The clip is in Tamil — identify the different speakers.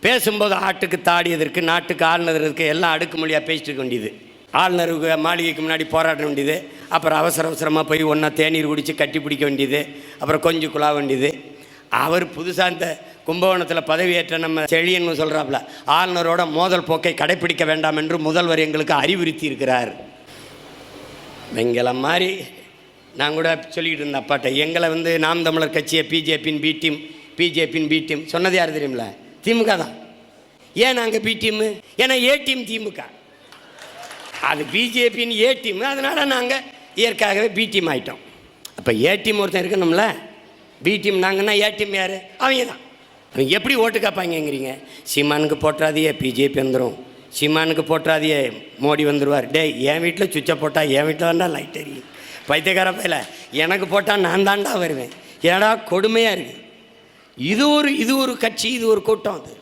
Speaker 1: பேசும்போது ஆட்டுக்கு தாடியதற்கு நாட்டுக்கு ஆளுநருக்கு எல்லாம் அடுக்குமொழியாக பேசிட்டு இருக்க வேண்டியது. ஆளுநருக்கு மாளிகைக்கு முன்னாடி போராட வேண்டியது. அப்புறம் அவசரமாக போய் ஒன்றா தேநீர் குடித்து கட்டி பிடிக்க வேண்டியது. அப்புறம் கொஞ்சம் குழா வேண்டியது. அவர் புதுசாக இந்த கும்பகோணத்தில் பதவியேற்ற நம்ம செழியன்னு சொல்கிறாப்புல, ஆளுநரோட மோதல் போக்கை கடைப்பிடிக்க வேண்டாம் என்று முதல்வர் எங்களுக்கு அறிவுறுத்தி இருக்கிறார். எங்களை மாதிரி நான் கூட சொல்லிக்கிட்டு இருந்தேன் அப்பாட்ட, எங்களை நாம் தமிழர் கட்சியை பிஜேபியின் பி டீம் சொன்னது யார் தெரியுமில்ல? திமுக தான். ஏன் நாங்கள் பி டீமு? ஏன்னா ஏ டீம் திமுக, அது பிஜேபியின் ஏ டீமு. அதனால் நாங்கள் இயற்கையாகவே பி டீம் ஆகிட்டோம். அப்போ ஏ டீம் ஒருத்தன் இருக்கணும்ல, பி டீம் நாங்கன்னா ஏ டீம் யார்? அவங்க தான். அவங்க எப்படி ஓட்டு காப்பாங்கிறீங்க? சீமானுக்கு போட்டுறாதியே பிஜேபி வந்துடும், சீமானுக்கு போட்டுறாதியே மோடி வந்துடுவார். டே, என் வீட்டில் சுவிட்சை போட்டால் என் வீட்டில் தாண்டா லைட் எரியும். பைத்தியக்கார பையில எனக்கு போட்டால் நான் தாண்டா வருவேன். ஏடா கொடுமையாக இருக்குது. இது ஒரு கட்சி, இது ஒரு கூட்டம். அது